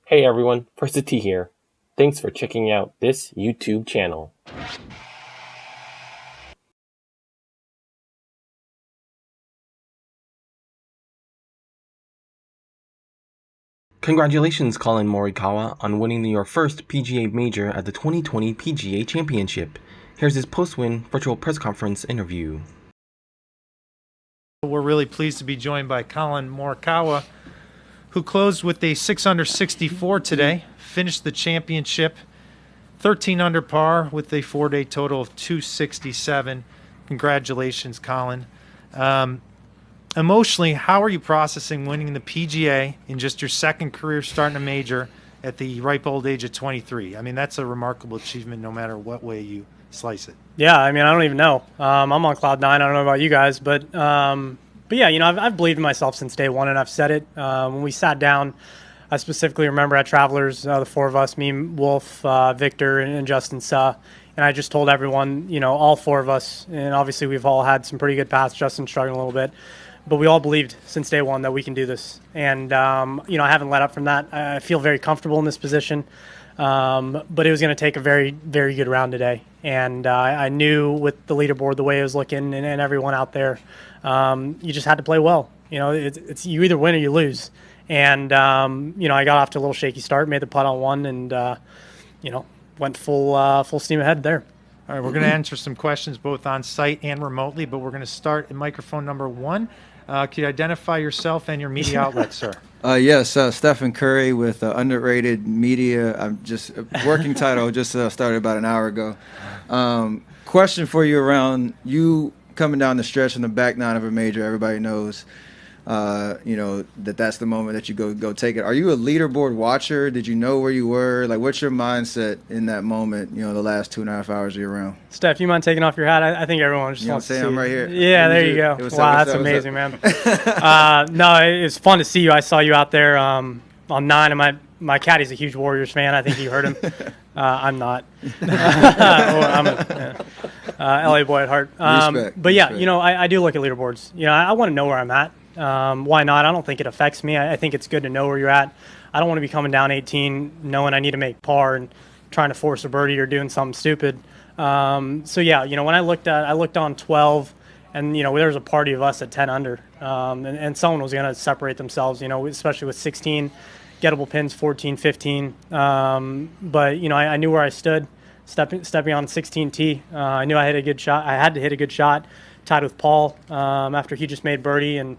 Hey everyone, First T here. Thanks for checking out this YouTube channel. Congratulations, Collin Morikawa, on winning your first PGA major at the 2020 PGA Championship. Here's his post-win virtual press conference interview. We're really pleased to be joined by Collin Morikawa, who closed with a 6 under 64 today, finished the championship 13 under par with a 4-day total of 267. Congratulations, Collin. Emotionally, how are you processing winning the PGA in just your second career starting a major at the ripe old age of 23? I mean, that's a remarkable achievement no matter what way you slice it. Yeah, I mean, I don't even know. I'm on cloud nine. I don't know about you guys, but yeah, you know, I've believed in myself since day one, and I've said it. When we sat down, I specifically remember at Travelers, the four of us, me, Wolf, Victor, and Justin Suh, and I just told everyone, you know, all four of us, and obviously we've all had some pretty good paths. Justin struggling a little bit, but we all believed since day one that we can do this, and you know, I haven't let up from that. I feel very comfortable in this position. But it was going to take a very, very good round today. And I knew with the leaderboard, the way it was looking and everyone out there, you just had to play well. You know, it's you either win or you lose. And, you know, I got off to a little shaky start, made the putt on one, and, you know, went full steam ahead there. All right, we're going to answer some questions both on site and remotely, but we're going to start at microphone number 1. Can you identify yourself and your media outlet, sir? Yes, Stephen Curry with Underrated Media. I'm just working title. Just started about an hour ago. Question for you around you coming down the stretch in the back nine of a major. Everybody knows, you know, that's the moment that you go take it. Are you a leaderboard watcher? Did you know where you were? Like, what's your mindset in that moment? You know, the last 2.5 hours of your round. Steph, you mind taking off your hat? I think everyone just wants to see. I'm right here. Yeah, there you go. Wow, that's amazing, man. No, it's fun to see you. I saw you out there on 9, and my caddy's a huge Warriors fan. I think you heard him. I'm not. I'm a LA boy at heart. But yeah, you know, I do look at leaderboards. You know, I want to know where I'm at. Why not? I don't think it affects me. I think it's good to know where you're at. I don't want to be coming down 18 knowing I need to make par and trying to force a birdie or doing something stupid. So yeah, you know, when I looked on 12, and you know, there was a party of us at 10 under, and someone was going to separate themselves. You know, especially with 16 gettable pins, 14, 15. But you know, I knew where I stood, stepping on 16 tee. I knew I had a good shot. I had to hit a good shot. Tied with Paul after he just made birdie, and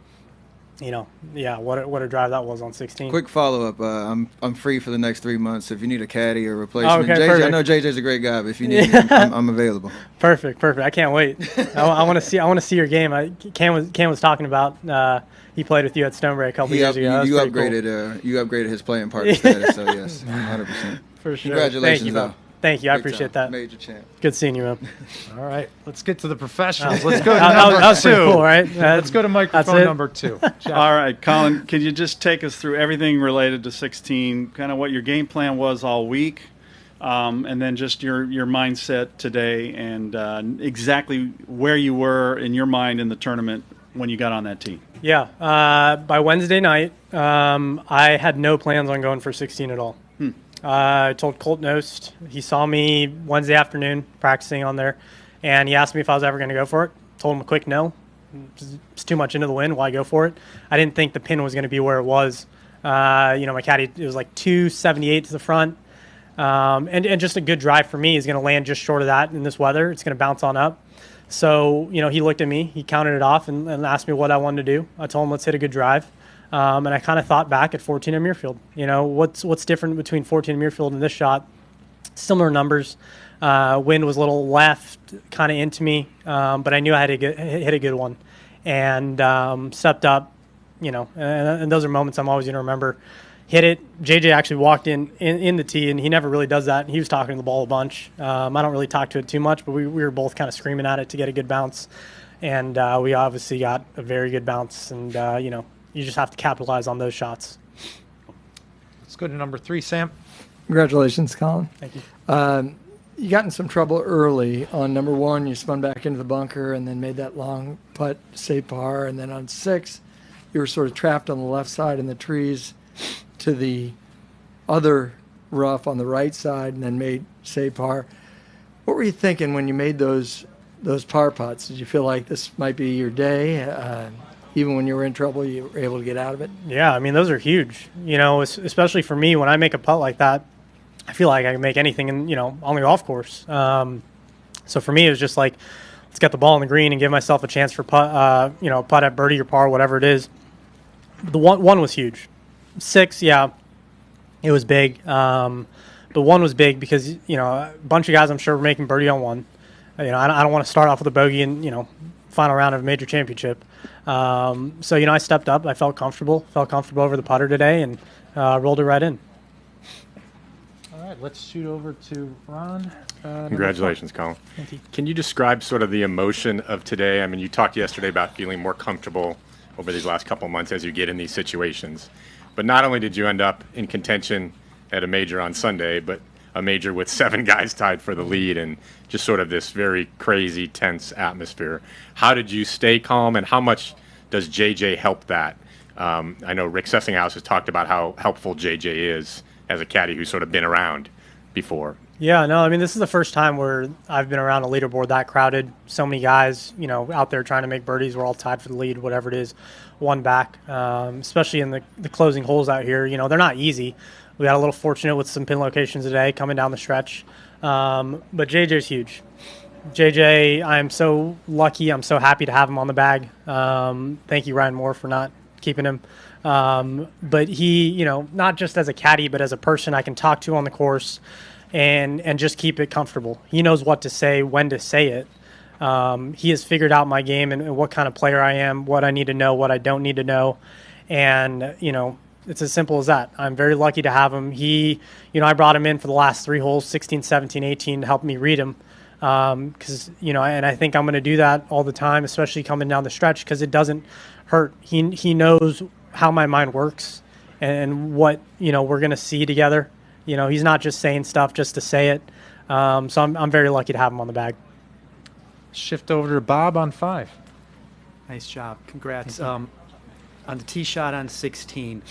you know, yeah, what a drive that was on 16. Quick follow-up. I'm free for the next 3 months. If you need a caddy or replacement, okay, JJ, I know JJ's a great guy, but if you need me, I'm available. Perfect. I can't wait. I want to see your game. Cam was talking about he played with you at Stonebrae a couple years ago. You upgraded his playing partner status, so yes, 100%. For sure. Congratulations, though. Thank you. I appreciate that. Major champ. Good seeing you, man. All right, let's get to the professionals. Let's go to that number was 2. pretty cool, right? Let's go to microphone number 2. All right, Collin, can you just take us through everything related to 16, kind of what your game plan was all week, and then just your mindset today and exactly where you were in your mind in the tournament when you got on that tee? Yeah. By Wednesday night, I had no plans on going for 16 at all. I told Colt Nost. He saw me Wednesday afternoon practicing on there, and he asked me if I was ever going to go for it. Told him a quick no. It's too much into the wind. Why go for it? I didn't think the pin was going to be where it was. You know, my caddy, it was like 278 to the front. And just a good drive for me is going to land just short of that in this weather. It's going to bounce on up. So, you know, he looked at me. He counted it off and asked me what I wanted to do. I told him, let's hit a good drive. And I kind of thought back at 14 at Muirfield. You know, what's different between 14 and Muirfield and this shot? Similar numbers. Wind was a little left, kind of into me, but I knew I had to hit a good one. And stepped up, you know, and those are moments I'm always going to remember. Hit it. JJ actually walked in the tee, and he never really does that. He was talking to the ball a bunch. I don't really talk to it too much, but we were both kind of screaming at it to get a good bounce. And we obviously got a very good bounce, and, you know, you just have to capitalize on those shots. Let's go to number 3, Sam. Congratulations, Collin. Thank you. You got in some trouble early. On number 1, you spun back into the bunker and then made that long putt, save par. And then on 6, you were sort of trapped on the left side in the trees to the other rough on the right side and then made say par. What were you thinking when you made those par putts? Did you feel like this might be your day? Even when you were in trouble, you were able to get out of it? Yeah, I mean, those are huge. Especially for me, when I make a putt like that, I feel like I can make anything on the golf course. So for me, it was just like, let's get the ball on the green and give myself a chance for putt at birdie or par, whatever it is. The one was huge. 6, yeah, it was big. But one was big because a bunch of guys I'm sure were making birdie on one. I don't want to start off with a bogey in final round of a major championship. So I stepped up. I felt comfortable over the putter today, and rolled it right in. All right, let's shoot over to Ron. Congratulations, Colin. Thank you. Can you describe sort of the emotion of today? I mean, you talked yesterday about feeling more comfortable over these last couple of months as you get in these situations. But not only did you end up in contention at a major on Sunday, but a major with 7 guys tied for the lead and just sort of this very crazy, tense atmosphere. How did you stay calm, and how much does JJ help that? I know Rick Sessinghouse has talked about how helpful JJ is as a caddy who's sort of been around before. Yeah, no, I mean, this is the first time where I've been around a leaderboard that crowded. So many guys, out there trying to make birdies. We're all tied for the lead, whatever it is, one back. Especially in the closing holes out here. They're not easy. We got a little fortunate with some pin locations today coming down the stretch. But JJ's huge. JJ, I'm so lucky. I'm so happy to have him on the bag. Thank you, Ryan Moore, for not keeping him. But he, not just as a caddy, but as a person I can talk to on the course and just keep it comfortable. He knows what to say, when to say it. He has figured out my game and what kind of player I am, what I need to know, what I don't need to know. And, it's as simple as that. I'm very lucky to have him. He, I brought him in for the last 3 holes, 16, 17, 18, to help me read him. Because, and I think I'm going to do that all the time, especially coming down the stretch, because it doesn't hurt. He knows how my mind works and what, we're going to see together. He's not just saying stuff just to say it. So I'm very lucky to have him on the bag. Shift over to Bob on 5. Nice job. Congrats. On the tee shot on 16,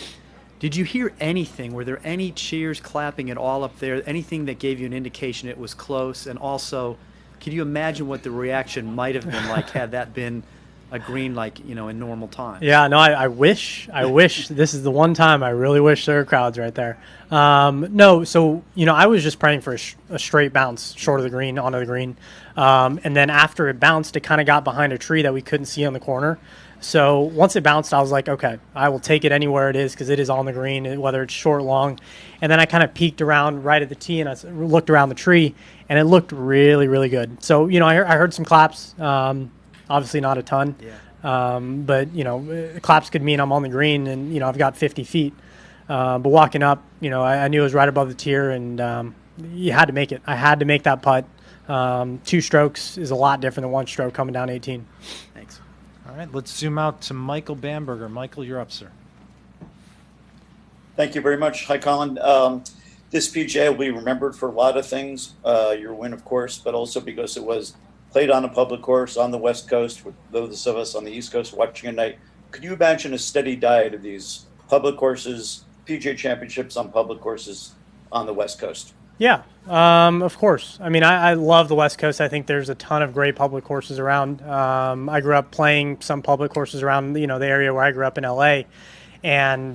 did you hear anything? Were there any cheers, clapping at all up there? Anything that gave you an indication it was close? And also, can you imagine what the reaction might have been like had that been a green in normal times? Yeah, no, I wish this is the one time I really wish there were crowds right there. No, so, I was just praying for a straight bounce short of the green, onto the green. And then after it bounced, it kind of got behind a tree that we couldn't see on the corner. So once it bounced, I was like, okay, I will take it anywhere it is because it is on the green, whether it's short, long. And then I kind of peeked around right at the tee and I looked around the tree, and it looked really, really good. So, I heard some claps, obviously not a ton. Yeah. But, claps could mean I'm on the green and, I've got 50 feet. But walking up, I knew it was right above the tier, and you had to make it. I had to make that putt. 2 strokes is a lot different than 1 stroke coming down 18. Thanks. All right, let's zoom out to Michael Bamberger. Michael, you're up, sir. Thank you very much. Hi, Colin. This PGA will be remembered for a lot of things. Your win, of course, but also because it was played on a public course on the West Coast, with those of us on the East Coast watching at night. Could you imagine a steady diet of these public courses, PGA Championships on public courses on the West Coast? Yeah, of course. I mean, I love the West Coast. I think there's a ton of great public courses around. I grew up playing some public courses around, the area where I grew up in LA. And,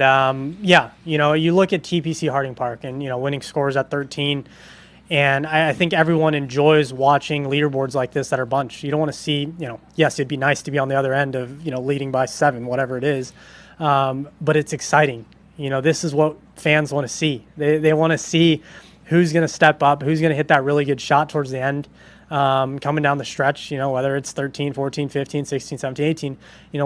you look at TPC Harding Park and, winning scores at 13. And I think everyone enjoys watching leaderboards like this that are bunched. You don't want to see, yes, it'd be nice to be on the other end of, leading by 7, whatever it is. But it's exciting. This is what fans want to see. They want to see who's going to step up, who's going to hit that really good shot towards the end, coming down the stretch, whether it's 13, 14, 15, 16, 17, 18,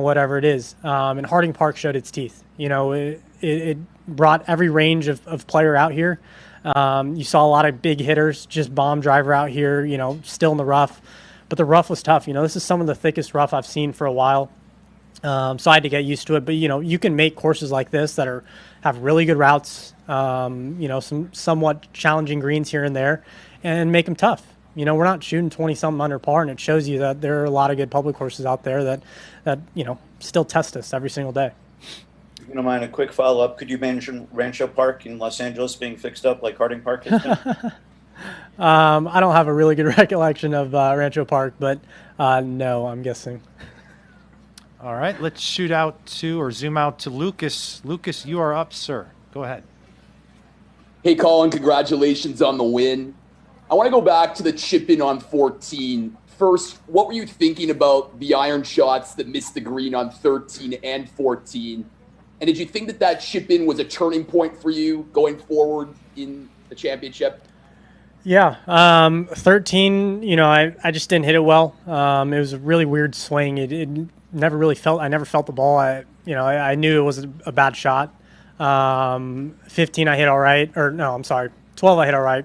whatever it is. And Harding Park showed its teeth. It brought every range of player out here. You saw a lot of big hitters, just bomb driver out here, still in the rough. But the rough was tough. This is some of the thickest rough I've seen for a while. So I had to get used to it. But, you can make courses like this that have really good routes, some somewhat challenging greens here and there, and make them tough. We're not shooting 20-something under par, and it shows you that there are a lot of good public courses out there that still test us every single day. If you don't mind a quick follow-up, could you mention Rancho Park in Los Angeles being fixed up like Harding Park has been? I don't have a really good recollection of Rancho Park, but no, I'm guessing. All right, let's shoot out to or zoom out to Lucas. Lucas, you are up, sir. Go ahead. Hey, Collin, congratulations on the win. I want to go back to the chip in on 14. First, what were you thinking about the iron shots that missed the green on 13 and 14? And did you think that that chip in was a turning point for you going forward in the championship? Yeah, 13, I just didn't hit it well. It was a really weird swing. It never really I never felt the ball. I knew it was a bad shot. 15 I hit all right, 12 I hit all right,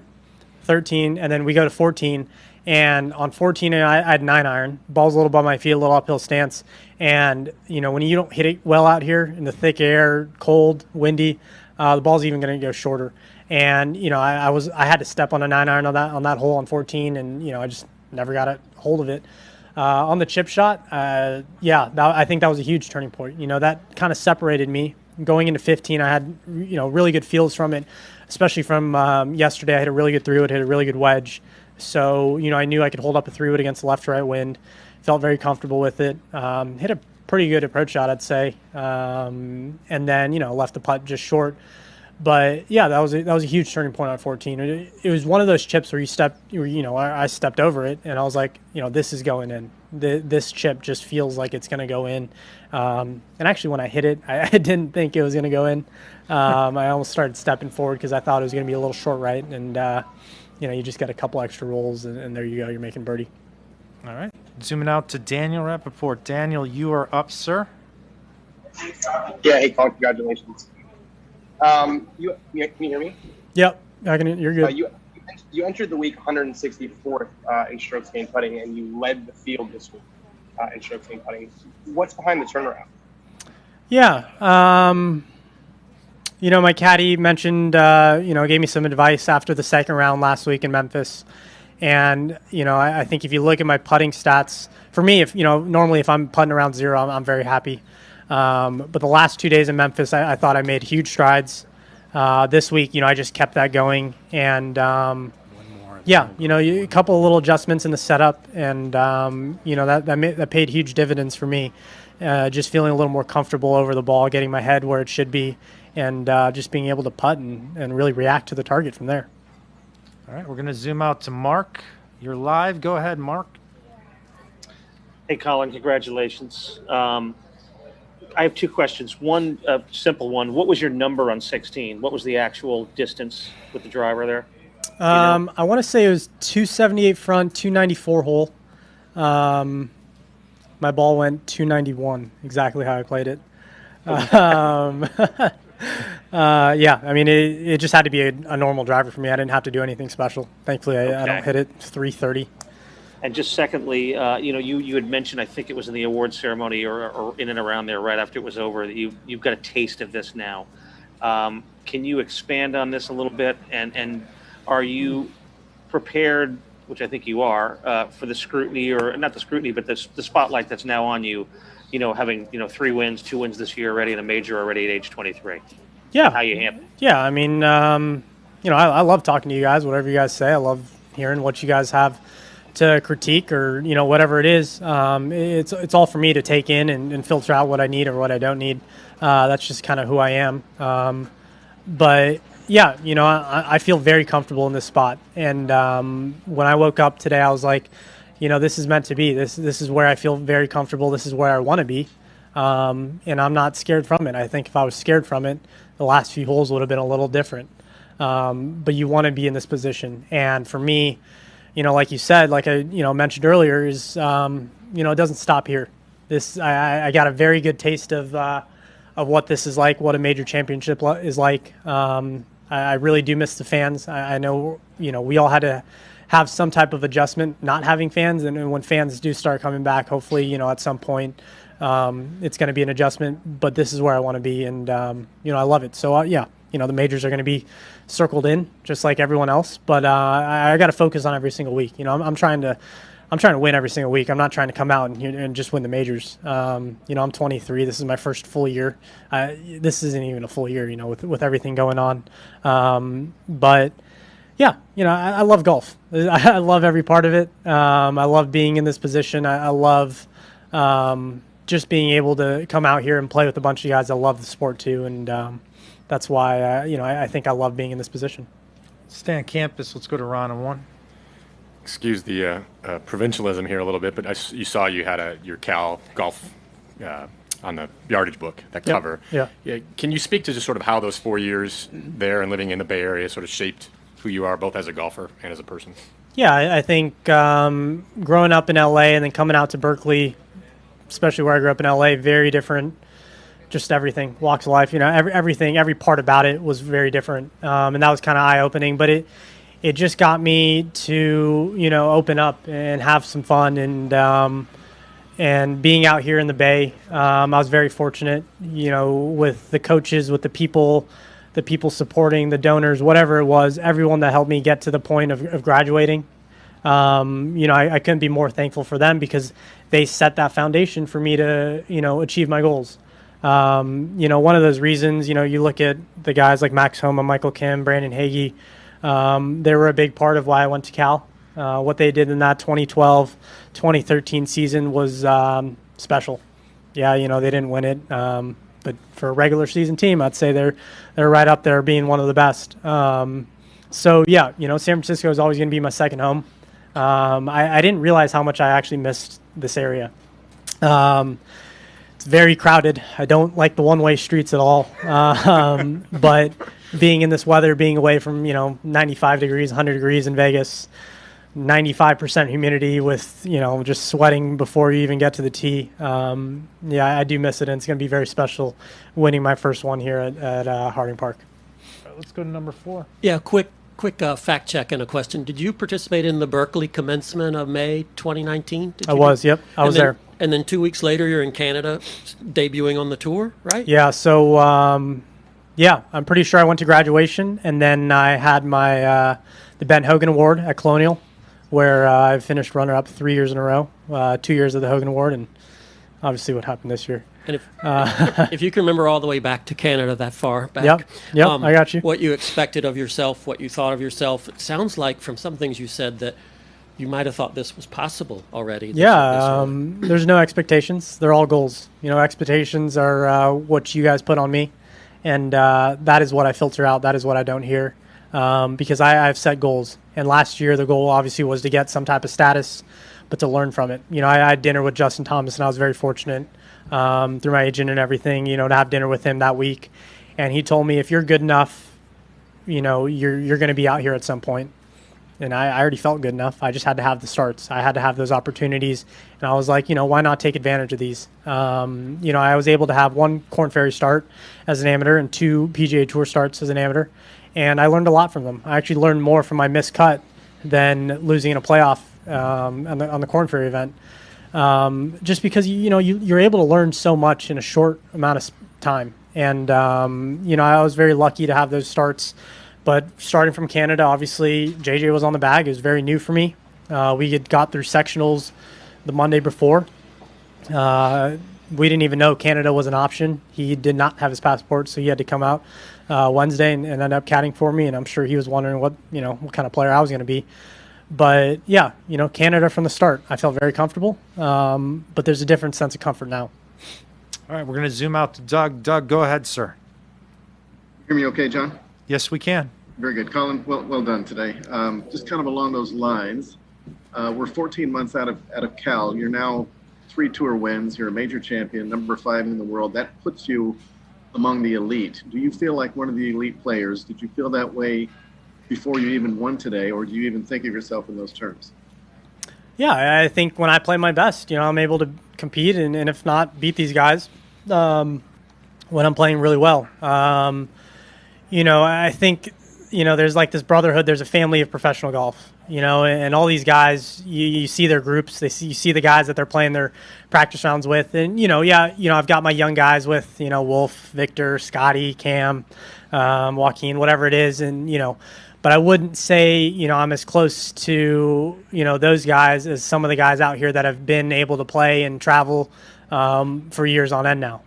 13, and then we go to 14. And on 14, I had 9 iron. Ball's a little above my feet, a little uphill stance. And, when you don't hit it well out here in the thick air, cold, windy, the ball's even going to go shorter. And, I had to step on a 9 iron on that hole on 14, and, I just never got a hold of it. On the chip shot, I think that was a huge turning point. That kind of separated me. Going into 15, I had, really good feels from it, especially from yesterday. I hit a really good 3-wood, hit a really good wedge. So, I knew I could hold up a 3-wood against the left-right wind. Felt very comfortable with it. Hit a pretty good approach shot, I'd say. And then, left the putt just short. But, yeah, that was a huge turning point on 14. It was one of those chips where I stepped over it, and I was like, this is going in. This chip just feels like it's going to go in. And actually, when I hit it, I didn't think it was going to go in. I almost started stepping forward because I thought it was going to be a little short right, and you just get a couple extra rolls, and there you go. You're making birdie. All right. Zooming out to Daniel Rappaport. Daniel, you are up, sir. Yeah, hey, Colin, congratulations. Can you hear me? Yep, you're good. You entered the week 164th in strokes gained putting, and you led the field this week in strokes gained putting. What's behind the turnaround? Yeah, my caddy mentioned, gave me some advice after the second round last week in Memphis. And, I think if you look at my putting stats, for me, normally if I'm putting around 0, I'm very happy. But the last 2 days in Memphis, I thought I made huge strides. This week, I just kept that going. And, a couple of little adjustments in the setup. And, that paid huge dividends for me. Just feeling a little more comfortable over the ball, getting my head where it should be, and just being able to putt and really react to the target from there. All right, we're going to zoom out to Mark. You're live. Go ahead, Mark. Hey, Colin, congratulations. I have 2 questions. One, a simple one. What was your number on 16? What was the actual distance with the driver there? I want to say it was 278 front, 294 hole. My ball went 291, exactly how I played it. It just had to be a normal driver for me. I didn't have to do anything special. Thankfully, I don't hit it 330. And just secondly, you had mentioned, I think it was in the award ceremony or in and around there right after it was over, that you've got a taste of this now. Can you expand on this a little bit? And are you prepared, which I think you are, for the scrutiny, or not the scrutiny, but the spotlight that's now on you, having 3 wins, 2 wins this year already in a major already at age 23? Yeah. How you handle it? Yeah, I mean, I love talking to you guys, whatever you guys say. I love hearing what you guys have to critique or, whatever it is. It's all for me to take in and filter out what I need or what I don't need. That's just kind of who I am. But yeah, I feel very comfortable in this spot. And when I woke up today, I was like, this is meant to be. This is where I feel very comfortable. This is where I want to be. And I'm not scared from it. I think if I was scared from it, the last few holes would have been a little different. But you want to be in this position. And for me, like you said, like I mentioned earlier, is it doesn't stop here. I got a very good taste of what this is like, what a major championship is like. I really do miss the fans. I know we all had to have some type of adjustment not having fans, and when fans do start coming back, hopefully at some point it's going to be an adjustment. But this is where I want to be, and I love it. So the majors are going to be circled in just like everyone else, but I got to focus on every single week. I'm trying to I'm trying to win every single week. I'm not trying to come out and just win the majors. I'm 23. This is my first full year. This isn't even a full year, with everything going on. But yeah, I love golf. I love every part of it. I love being in this position. I love just being able to come out here and play with a bunch of guys that love the sport too. And that's why, I think I love being in this position. Stay on campus. Let's go to Ron on 1. Excuse the provincialism here a little bit, but you saw you had your Cal golf on the yardage book, that Yep. cover. Yeah. Can you speak to just sort of how those 4 years there and living in the Bay Area sort of shaped who you are, both as a golfer and as a person? Yeah, I think growing up in LA and then coming out to Berkeley, especially where I grew up in LA, very different. Just everything, walks of life, everything, every part about it was very different, and that was kind of eye-opening. But it just got me to open up and have some fun, and being out here in the Bay, I was very fortunate, with the coaches, with the people supporting, the donors, whatever it was, everyone that helped me get to the point of graduating. I couldn't be more thankful for them because they set that foundation for me to achieve my goals. One of those reasons, you look at the guys like Max Homa, Michael Kim, Brandon Hagee, they were a big part of why I went to Cal. What they did in that 2012-2013 season was special. Yeah, they didn't win it, but for a regular season team, I'd say they're right up there being one of the best. So yeah, San Francisco is always going to be my second home. I didn't realize how much I actually missed this area. It's very crowded. I don't like the one-way streets at all. But being in this weather, being away from 95 degrees, 100 degrees in Vegas, 95% humidity with just sweating before you even get to the tee. Yeah, I do miss it, and it's going to be very special winning my first one here at Harding Park. Let's go to number 4. Yeah, quick fact check and a question. Did you participate in the Berkeley commencement of May 2019? I was, yep. I was there. And then 2 weeks later, you're in Canada debuting on the tour, right? Yeah, so, I'm pretty sure I went to graduation, and then I had my the Ben Hogan Award at Colonial, where I finished runner-up 3 years in a row, 2 years of the Hogan Award, and obviously what happened this year. And if you can remember all the way back to Canada that far back. Yep, I got you. What you expected of yourself, what you thought of yourself. It sounds like from some things you said that you might have thought this was possible already. There's no expectations. They're all goals. Expectations are what you guys put on me, and that is what I filter out. That is what I don't hear, because I've set goals. And last year the goal obviously was to get some type of status, but to learn from it. I had dinner with Justin Thomas, and I was very fortunate through my agent and everything, to have dinner with him that week. And he told me, if you're good enough, you're going to be out here at some point. And I already felt good enough. I just had to have the starts. I had to have those opportunities. And I was like, why not take advantage of these? I was able to have 1 Korn Ferry start as an amateur and 2 PGA Tour starts as an amateur. And I learned a lot from them. I actually learned more from my missed cut than losing in a playoff on the Korn Ferry event. Just because, you're able to learn so much in a short amount of time. And, I was very lucky to have those starts. But starting from Canada, obviously, JJ was on the bag. It was very new for me. We had got through sectionals the Monday before. We didn't even know Canada was an option. He did not have his passport, so he had to come out Wednesday and end up caddying for me. And I'm sure he was wondering what kind of player I was going to be. But yeah, Canada from the start, I felt very comfortable. But there's a different sense of comfort now. All right, we're going to zoom out to Doug. Doug, go ahead, sir. Hear me okay, John? Yes, we can. Very good. Collin, well done today. Just kind of along those lines, we're 14 months out of Cal. You're now 3 tour wins. You're a major champion, number 5 in the world. That puts you among the elite. Do you feel like one of the elite players? Did you feel that way before you even won today, or do you even think of yourself in those terms? Yeah, I think when I play my best, I'm able to compete and if not, beat these guys when I'm playing really well. I think, there's like this brotherhood. There's a family of professional golf, and all these guys, you see their groups. You see the guys that they're playing their practice rounds with. And, I've got my young guys with, Wolf, Victor, Scotty, Cam, Joaquin, whatever it is. And, But I wouldn't say, I'm as close to, those guys as some of the guys out here that have been able to play and travel for years on end now,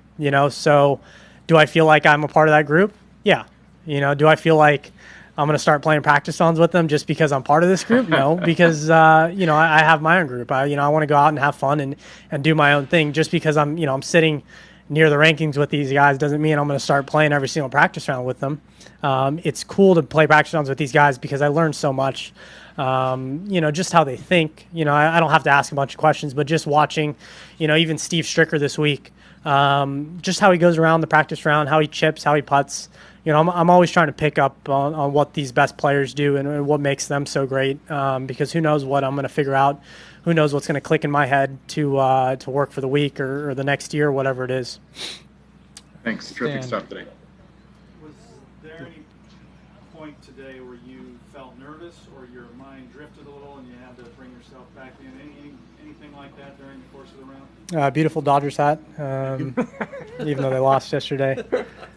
So do I feel like I'm a part of that group? Yeah. Do I feel like I'm going to start playing practice rounds with them just because I'm part of this group? No, because, I have my own group. I want to go out and have fun and do my own thing. Just because I'm sitting near the rankings with these guys doesn't mean I'm going to start playing every single practice round with them. It's cool to play practice rounds with these guys because I learned so much, just how they think. I don't have to ask a bunch of questions, but just watching, even Steve Stricker this week, just how he goes around the practice round, how he chips, how he putts. I'm always trying to pick up on what these best players do and what makes them so great, because who knows what I'm going to figure out. Who knows what's going to click in my head to work for the week or the next year, whatever it is. Thanks. Terrific stuff today. Was there any point today where you felt nervous or your mind drifted a little and you had to bring yourself back in? Anything like that during the course of the round? Beautiful Dodgers hat, even though they lost yesterday.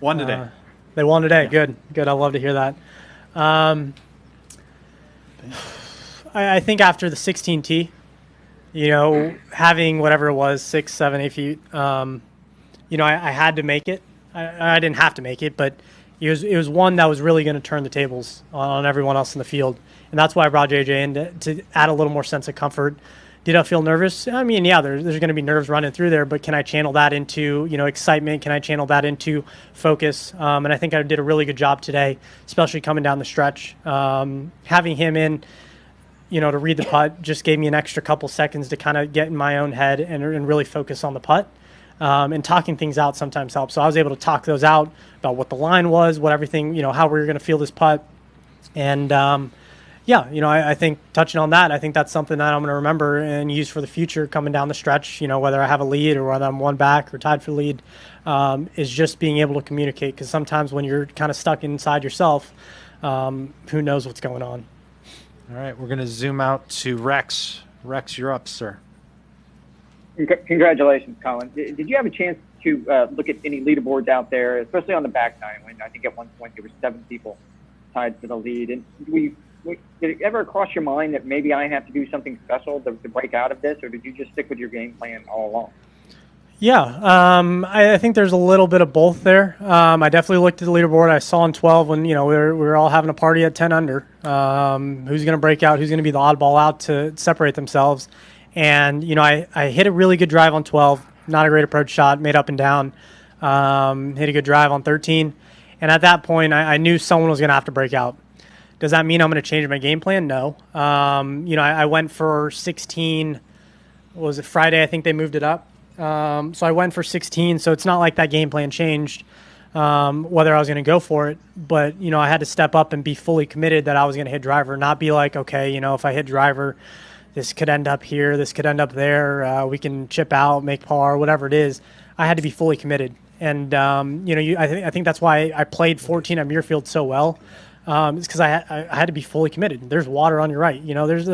Won today. They won today. Yeah. Good. I love to hear that. I think after the 16 tee, having whatever it was, 6, 7, 8 feet, I had to make it. I didn't have to make it, but it was one that was really going to turn the tables on everyone else in the field. And that's why I brought JJ in to add a little more sense of comfort. Did I feel nervous? I mean, yeah, there's going to be nerves running through there, but can I channel that into, excitement? Can I channel that into focus? And I think I did a really good job today, especially coming down the stretch. Having him in, to read the putt just gave me an extra couple seconds to kind of get in my own head and really focus on the putt. And talking things out sometimes helps. So I was able to talk those out about what the line was, what everything, how we were going to feel this putt. And, I think touching on that, I think that's something that I'm going to remember and use for the future coming down the stretch, whether I have a lead or whether I'm one back or tied for the lead, is just being able to communicate. Because sometimes when you're kind of stuck inside yourself, who knows what's going on. All right, we're going to zoom out to Rex. Rex, you're up, sir. Congratulations, Collin. Did you have a chance to look at any leaderboards out there, especially on the back nine, when I think at one point there were 7 people tied for the lead? And did it ever cross your mind that maybe I have to do something special to break out of this, or did you just stick with your game plan all along? Yeah, I think there's a little bit of both there. I definitely looked at the leaderboard. I saw in 12 when we were all having a party at 10 under. Who's going to break out? Who's going to be the oddball out to separate themselves? And I hit a really good drive on 12. Not a great approach shot. Made up and down. Hit a good drive on 13. And at that point, I knew someone was going to have to break out. Does that mean I'm going to change my game plan? No. I went for 16. What was it, Friday? I think they moved it up. So I went for 16. So it's not like that game plan changed, whether I was going to go for it. But, I had to step up and be fully committed that I was going to hit driver, not be like, okay, if I hit driver, this could end up here, this could end up there. We can chip out, make par, whatever it is. I had to be fully committed. And, I think that's why I played 14 at Muirfield so well. It's because I had to be fully committed. There's water on your right. There's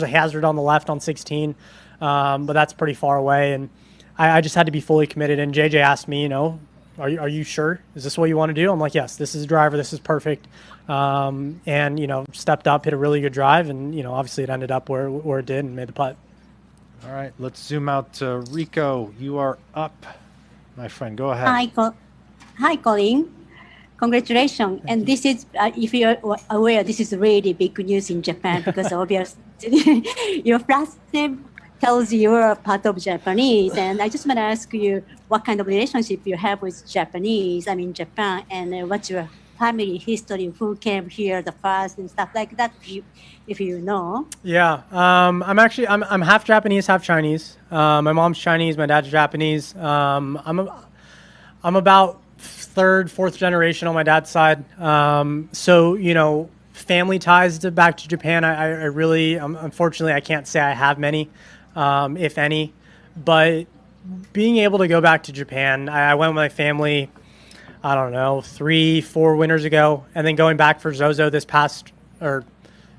a hazard on the left on 16, but that's pretty far away. And I just had to be fully committed. And JJ asked me, are you sure? Is this what you want to do? I'm like, yes, this is driver. This is perfect. And stepped up, hit a really good drive, and obviously it ended up where it did and made the putt. All right, let's zoom out to Rico. You are up, my friend. Go ahead. Hi, Collin. Congratulations. And this is, if you're aware, this is really big news in Japan because obviously your last name tells you're a part of Japanese. And I just want to ask you what kind of relationship you have with Japanese, Japan, and what's your family history, who came here the first and stuff like that, if you know. Yeah, I'm half Japanese, half Chinese. My mom's Chinese, my dad's Japanese. I'm about third, fourth generation on my dad's side. So, family ties back to Japan, I really, unfortunately, I can't say I have many, if any. But being able to go back to Japan, I went with my family, I don't know, 3-4 winters ago, and then going back for Zozo this past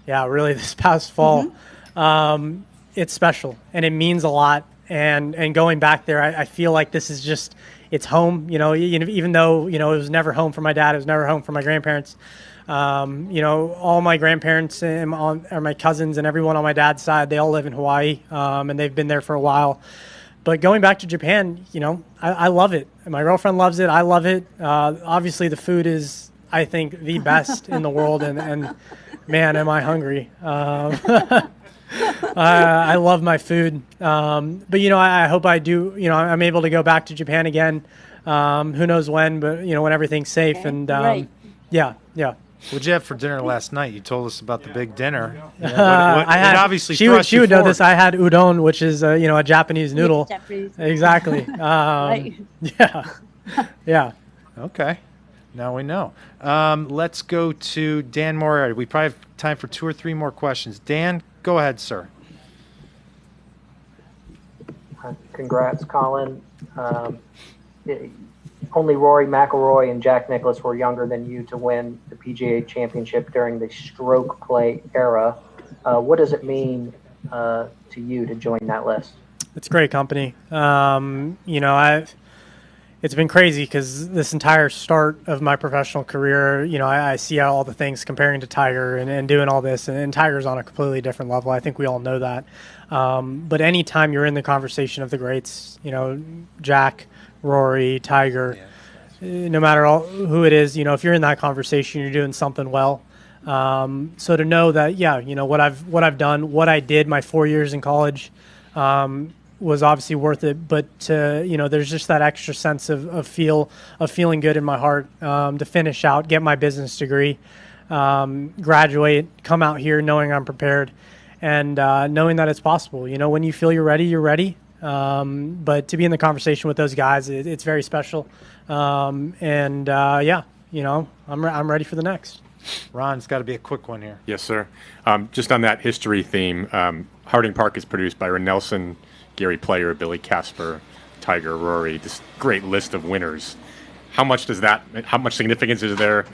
fall. Mm-hmm. It's special, and it means a lot. And going back there, I feel like this is just, it's home, even though, it was never home for my dad, it was never home for my grandparents. All my grandparents and or my cousins and everyone on my dad's side, they all live in Hawaii, and they've been there for a while. But going back to Japan, I love it. My girlfriend loves it. I love it. Obviously, the food is, I think, the best in the world, and man, am I hungry. I love my food. But, I hope I do, I'm able to go back to Japan again. Who knows when, but, when everything's safe. Okay, And right. yeah. What'd you have for dinner last night? You told us about the big dinner. I had, it obviously she would know forward. this. I had udon, which is a Japanese noodle. Japanese. Exactly. Right. Yeah. Okay. Now we know. Let's go to Dan Moriarty. We probably have time for 2 or 3 more questions. Dan, go ahead, sir. Congrats, Collin. Only Rory McIlroy and Jack Nicklaus were younger than you to win the PGA Championship during the stroke play era. What does it mean to you to join that list? It's great company. It's been crazy because this entire start of my professional career, I see all the things comparing to Tiger and doing all this, and Tiger's on a completely different level. I think we all know that. But anytime you're in the conversation of the greats, Jack, Rory, Tiger, no matter who it is, if you're in that conversation, you're doing something well. So to know that, what I've done, what I did my 4 years in college, was obviously worth it. But there's just that extra sense of feeling good in my heart, to finish out, get my business degree, graduate, come out here knowing I'm prepared, and knowing that it's possible. When you feel you're ready. But to be in the conversation with those guys, it's very special. I'm ready for the next. Ron, it's got to be a quick one here. Yes, sir. Just on that history theme, Harding Park is produced by Nelson, Gary Player, Billy Casper, Tiger, Rory, this great list of winners. How much significance is there,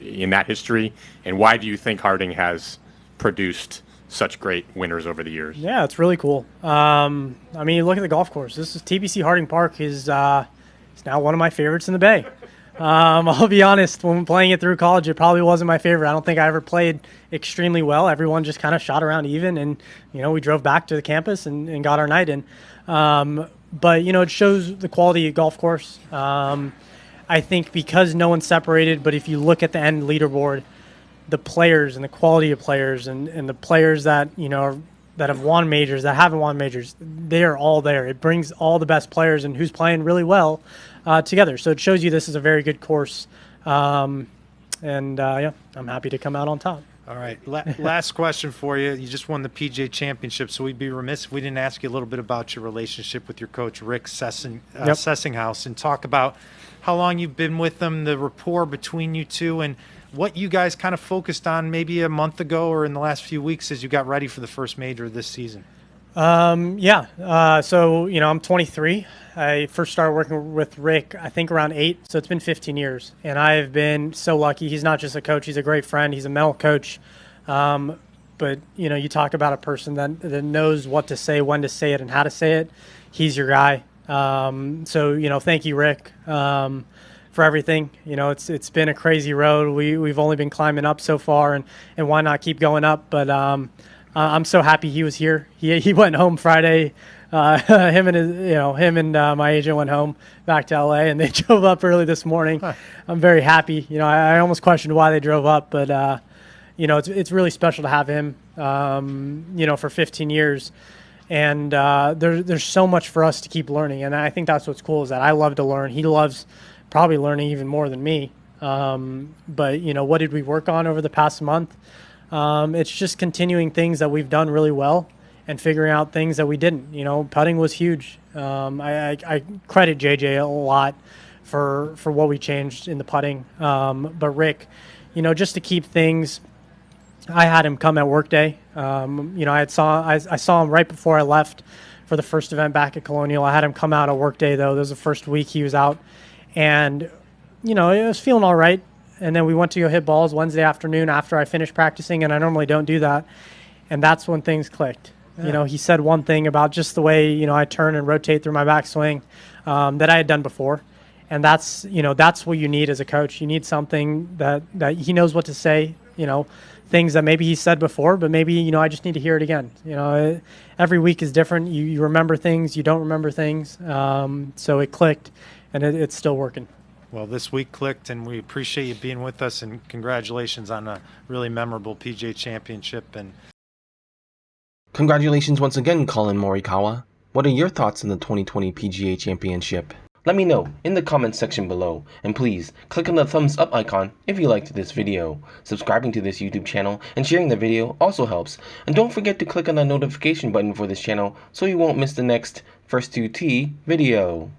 in that history? And why do you think Harding has produced such great winners over the years? Yeah, it's really cool. Look at the golf course. This is TBC Harding Park is now one of my favorites in the Bay. I'll be honest, when playing it through college, it probably wasn't my favorite. I don't think I ever played extremely well. Everyone just kind of shot around even, and we drove back to the campus and got our night in. But it shows the quality of golf course. I think because no one's separated, but if you look at the end leaderboard, the players and the quality of players and the players that that have won majors, that haven't won majors, they are all there. It brings all the best players and who's playing really well together. So it shows you this is a very good course. I'm happy to come out on top. All right. Last question for you. You just won the PGA Championship, so we'd be remiss if we didn't ask you a little bit about your relationship with your coach, Rick Sessinghaus, and talk about how long you've been with him, the rapport between you two, and what you guys kind of focused on maybe a month ago or in the last few weeks as you got ready for the first major this season. I'm 23. I first started working with Rick, I think around 8, so it's been 15 years. And I've been so lucky. He's not just a coach, he's a great friend, he's a mental coach. But, you talk about a person that knows what to say, when to say it, and how to say it. He's your guy. Thank you, Rick, for everything. It's been a crazy road. We've only been climbing up so far, and why not keep going up? But I'm so happy he was here. He went home Friday. Him and my agent went home back to LA, and they drove up early this morning. I'm very happy. I almost questioned why they drove up, but it's really special to have him. For 15 years. And there's so much for us to keep learning, and I think that's what's cool is that I love to learn. He loves probably learning even more than me. But what did we work on over the past month? It's just continuing things that we've done really well and figuring out things that we didn't. Putting was huge. I credit JJ a lot for what we changed in the putting. But Rick, just to keep things. I had him come at work day. I saw him right before I left for the first event back at Colonial. I had him come out at work day, though. That was the first week he was out. And, it was feeling all right. And then we went to go hit balls Wednesday afternoon after I finished practicing, and I normally don't do that. And that's when things clicked. Yeah. He said one thing about just the way, I turn and rotate through my backswing that I had done before. And that's what you need as a coach. You need something that he knows what to say, things that maybe he said before, but maybe, I just need to hear it again. Every week is different. You remember things, you don't remember things. So it clicked, and it's still working. Well, this week clicked, and we appreciate you being with us, and congratulations on a really memorable PGA Championship. And Congratulations once again, Collin Morikawa. What are your thoughts on the 2020 PGA Championship? Let me know in the comments section below, and please click on the thumbs up icon if you liked this video. Subscribing to this YouTube channel and sharing the video also helps. And don't forget to click on the notification button for this channel so you won't miss the next First 2T video.